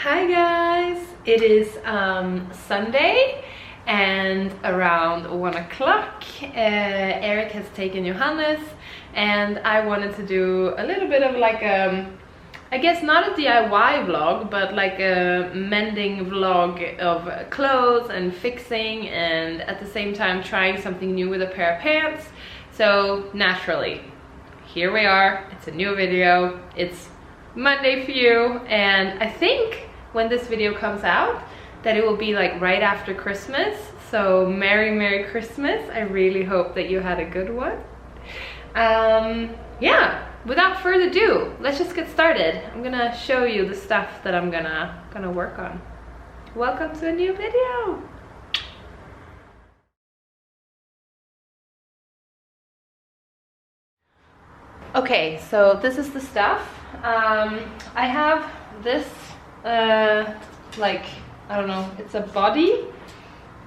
Hi guys, it is Sunday and around 1 o'clock Eric has taken Johannes and I wanted to do a little bit of like I guess not a DIY vlog, but like a mending vlog of clothes and fixing, and at the same time trying something new with a pair of pants. So naturally, here we are, it's a new video, it's Monday for you, and I think when this video comes out that it will be like right after Christmas. So Merry Christmas. I really hope that you had a good one. Yeah, without further ado, let's just get started. I'm gonna show you the stuff that I'm gonna work on. Welcome to a new video. Okay, so this is the stuff. I have this like, I don't know, it's a body,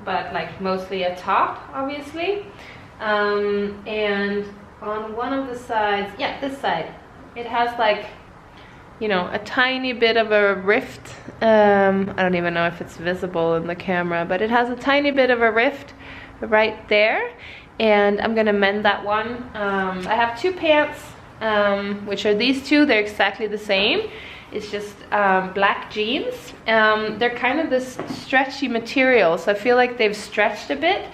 but like mostly a top, obviously. And on one of the sides, yeah, this side, it has like, you know, a tiny bit of a rift. I don't even know if it's visible in the camera, but it has a tiny bit of a rift right there, and I'm gonna mend that one. I have two pants, which are these two. They're exactly the same. It's just black jeans. They're kind of this stretchy material, so I feel like they've stretched a bit,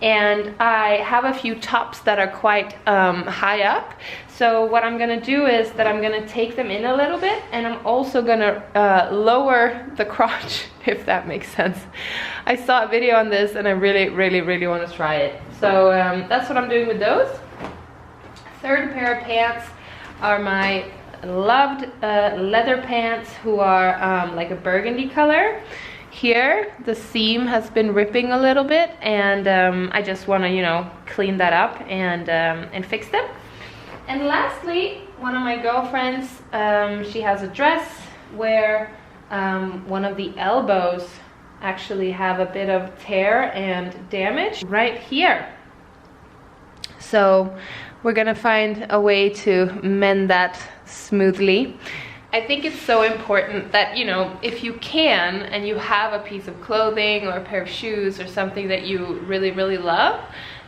and I have a few tops that are quite high up. So what I'm gonna do is that I'm gonna take them in a little bit, and I'm also gonna lower the crotch, if that makes sense. I saw a video on this and I really want to try it. So that's what I'm doing with those. Third pair of pants are my loved leather pants, who are like a burgundy color. Here the seam has been ripping a little bit, and I just want to, you know, clean that up and fix them. And lastly, one of my girlfriends, she has a dress where one of the elbows actually have a bit of tear and damage right here. So we're gonna find a way to mend that smoothly. I think it's so important that, you know, if you can and you have a piece of clothing or a pair of shoes or something that you really love,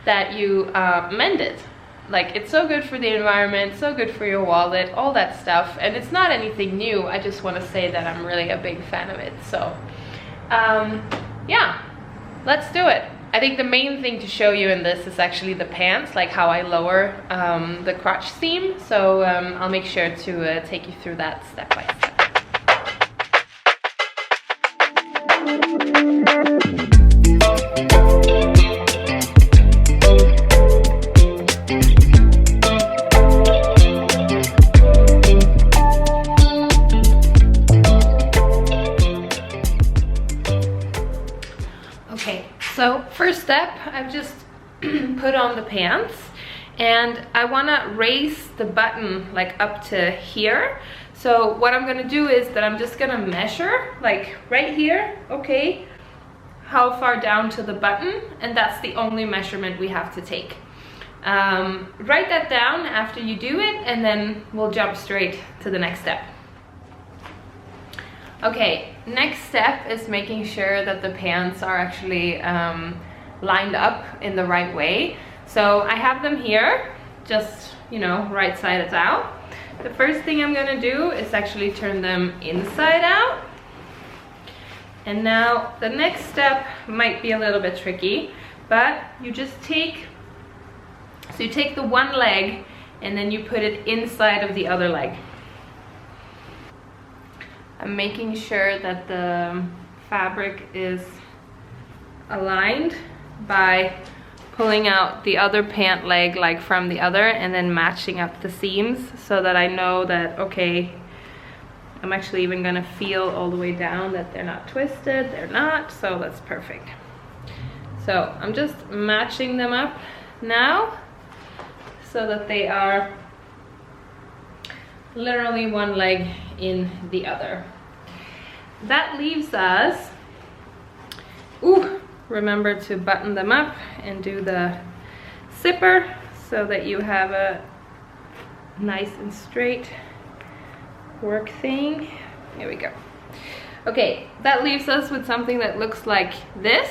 that you mend it. Like, it's so good for the environment, so good for your wallet, all that stuff. And it's not anything new. I just want to say that I'm really a big fan of it. So yeah, let's do it. I think the main thing to show you in this is actually the pants, like how I lower the crotch seam. So I'll make sure to take you through that step by step. Okay, so first step, I've just put on the pants, and I want to raise the button like up to here. So what I'm gonna do is that I'm just gonna measure like right here, okay, how far down to the button, and that's the only measurement we have to take. Write that down after you do it, and then we'll jump straight to the next step. Okay, next step is making sure that the pants are actually lined up in the right way. So I have them here, just, you know, right side out. The first thing I'm gonna do is actually turn them inside out. And now the next step might be a little bit tricky, but you just take, so you take the one leg and then you put it inside of the other leg. I'm making sure that the fabric is aligned by pulling out the other pant leg like from the other, and then matching up the seams so that I know that, okay, I'm actually even gonna feel all the way down that they're not twisted. They're not, so that's perfect. So I'm just matching them up now so that they are literally one leg in the other. That leaves us, remember to button them up and do the zipper so that you have a nice and straight work thing. Here we go. Okay, that leaves us with something that looks like this.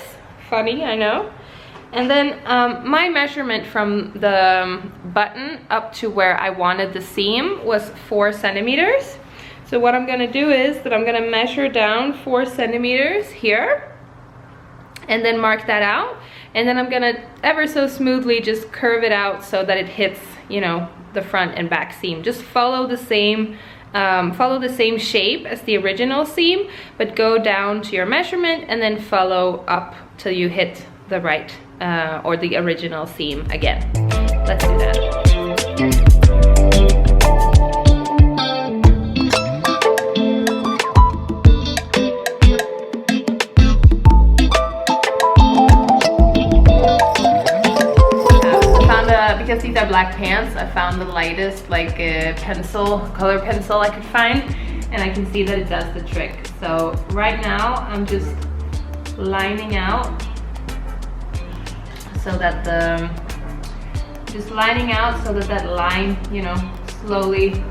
Funny, I know. And then my measurement from the button up to where I wanted the seam was 4 centimeters. So what I'm gonna do is that I'm gonna measure down 4 centimeters here and then mark that out. And then I'm gonna ever so smoothly just curve it out so that it hits, you know, the front and back seam. Just follow the same shape as the original seam, but go down to your measurement and then follow up till you hit the right or the original seam again. Let's do that. Because these are black pants, I found the lightest like color pencil I could find, and I can see that it does the trick. So right now I'm just lining out so that that line, you know, slowly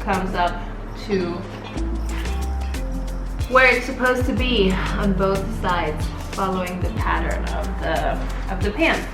comes up to where it's supposed to be on both sides, following the pattern of the pants.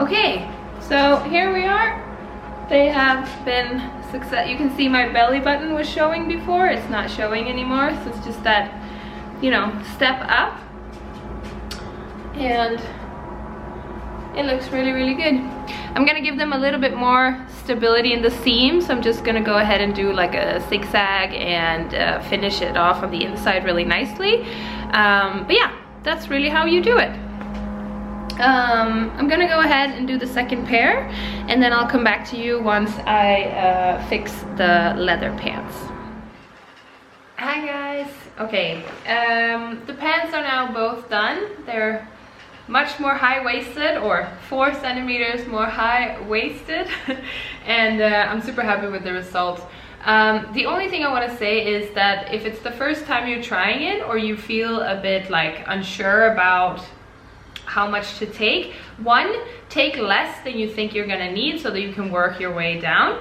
Okay, so here we are. They have been success. You can see my belly button was showing before. It's not showing anymore, so it's just that, you know, step up. And it looks really, really good. I'm gonna give them a little bit more stability in the seam, so I'm just gonna go ahead and do like a zigzag and finish it off on the inside really nicely. But yeah, that's really how you do it. I'm gonna go ahead and do the second pair, and then I'll come back to you once I fix the leather pants. Hi guys. Okay, the pants are now both done. They're much more high-waisted, or 4 centimeters more high-waisted, and I'm super happy with the results. The only thing I want to say is that if it's the first time you're trying it, or you feel a bit like unsure about how much to take, 1, take less than you think you're gonna need so that you can work your way down.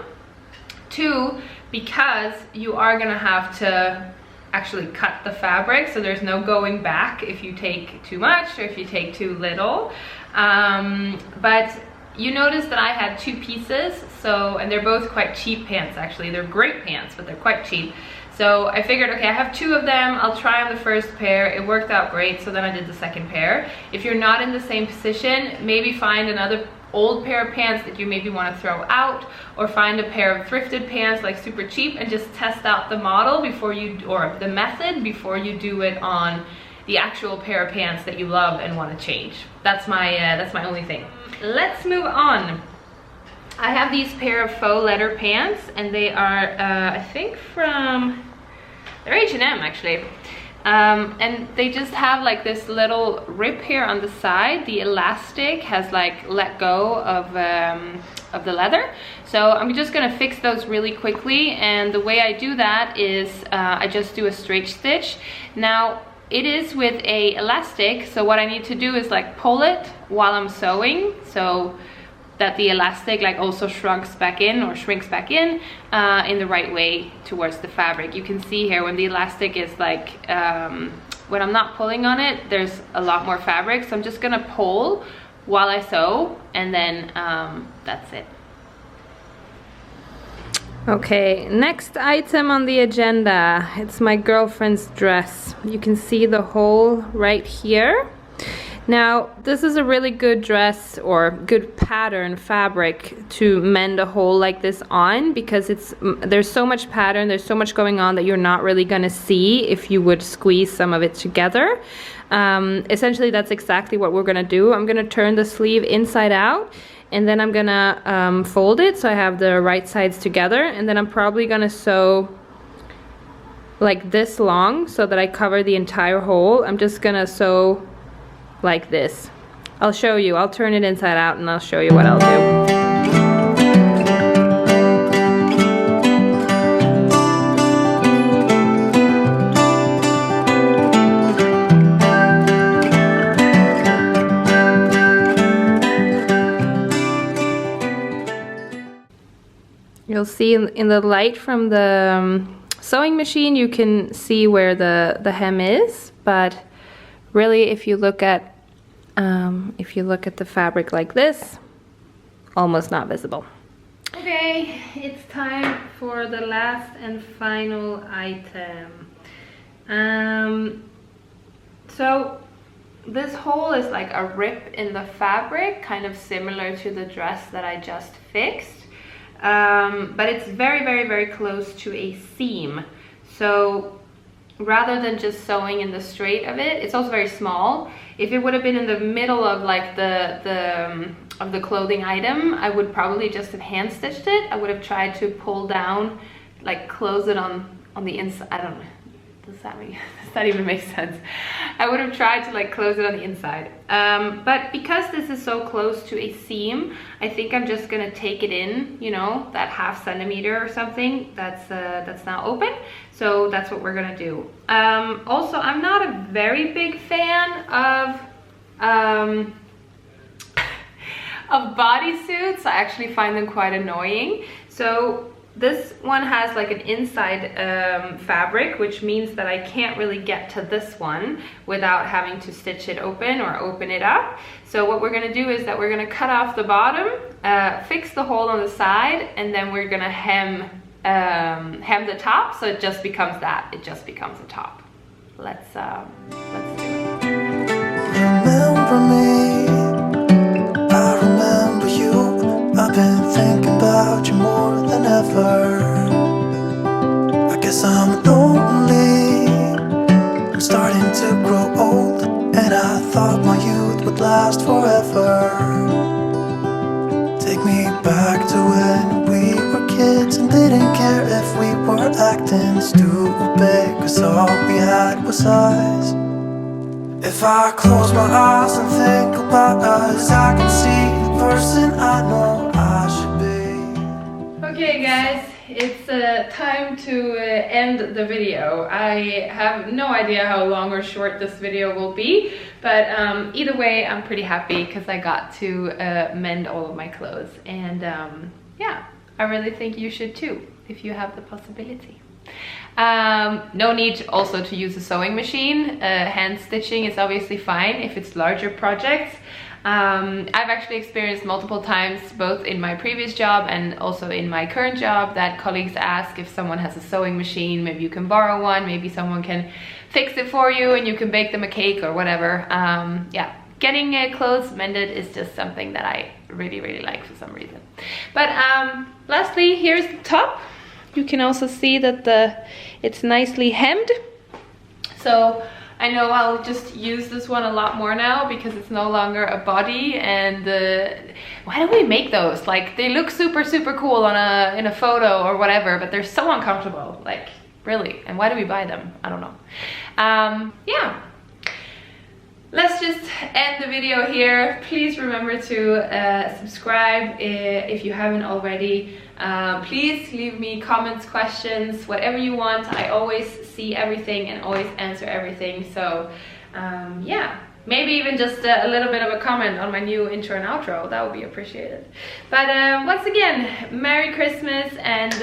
2, because you are gonna have to actually cut the fabric, so there's no going back if you take too much or if you take too little. But you notice that I had 2 pieces, so, and they're both quite cheap pants actually. They're great pants, but they're quite cheap. So I figured, okay, I have 2 of them, I'll try on the first pair. It worked out great, so then I did the second pair. If you're not in the same position, maybe find another old pair of pants that you maybe want to throw out, or find a pair of thrifted pants like super cheap, and just test out the model before you, or the method before you do it on the actual pair of pants that you love and want to change. That's my only thing. Let's move on. I have these pair of faux leather pants, and they are I think from, they're H&M actually. And they just have like this little rip here on the side. The elastic has like let go of the leather. So I'm just gonna fix those really quickly, and the way I do that is I just do a straight stitch. Now it is with a elastic, so what I need to do is like pull it while I'm sewing, so that the elastic like also shrinks back in the right way towards the fabric. You can see here when the elastic is like, when I'm not pulling on it, there's a lot more fabric, so I'm just gonna pull while I sew, and then that's it. Okay, next item on the agenda, it's my girlfriend's dress. You can see the hole right here. Now, this is a really good dress or good pattern fabric to mend a hole like this on, because there's so much pattern, there's so much going on that you're not really gonna see if you would squeeze some of it together. Essentially, that's exactly what we're gonna do. I'm gonna turn the sleeve inside out, and then I'm gonna fold it so I have the right sides together, and then I'm probably gonna sew like this long so that I cover the entire hole. I'm just gonna sew like this. I'll show you. I'll turn it inside out and I'll show you what I'll do. You'll see in the light from the sewing machine, you can see where the hem is, but really, if you look at the fabric like this, almost not visible. Okay, it's time for the last and final item. So this hole is like a rip in the fabric, kind of similar to the dress that I just fixed, but it's very, very, very close to a seam. So rather than just sewing in the straight of it, it's also very small. If it would have been in the middle of like the clothing item, I would probably just have hand stitched it. I would have tried to pull down, like close it on the inside. I don't know. Does that even make sense? I would have tried to like close it on the inside. But because this is so close to a seam, I think I'm just gonna take it in, you know, that ½ centimeter or something that's now open. So that's what we're gonna do. Also, I'm not a very big fan of bodysuits. I actually find them quite annoying. So this one has like an inside fabric, which means that I can't really get to this one without having to stitch it open or open it up. So what we're gonna do is that we're gonna cut off the bottom, fix the hole on the side, and then we're gonna hem the top, so it just becomes that. It just becomes a top. Let's do it. Remember me, I remember you. I've been thinking about you more than ever. I guess I'm lonely, I'm starting to grow old, and I thought my youth would last forever. Take me back to when we were kids and didn't care if we were acting stupid, cause all we had was us. If I close my eyes and think about us, I can see the person I know I should be. Okay guys, it's time to end the video. I have no idea how long or short this video will be, but either way I'm pretty happy because I got to mend all of my clothes, and yeah, I really think you should too if you have the possibility. No need also to use a sewing machine. Hand stitching is obviously fine if it's larger projects. I've actually experienced multiple times, both in my previous job and also in my current job, that colleagues ask if someone has a sewing machine, maybe you can borrow one, maybe someone can fix it for you and you can bake them a cake or whatever. Yeah, getting clothes mended is just something that I really, really like for some reason. But lastly, here's the top. You can also see that it's nicely hemmed. So I know I'll just use this one a lot more now because it's no longer a body. And why do we make those? Like, they look super, super cool in a photo or whatever, but they're so uncomfortable. Like, really? And why do we buy them? I don't know. Yeah. Let's just end the video here. Please remember to subscribe if you haven't already. Please leave me comments, questions, whatever you want. I always see everything and always answer everything. So yeah, maybe even just a little bit of a comment on my new intro and outro. That would be appreciated. But once again, Merry Christmas and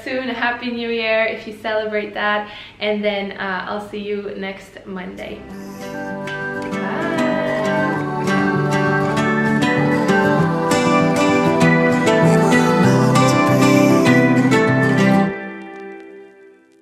soon a Happy New Year if you celebrate that. And then I'll see you next Monday.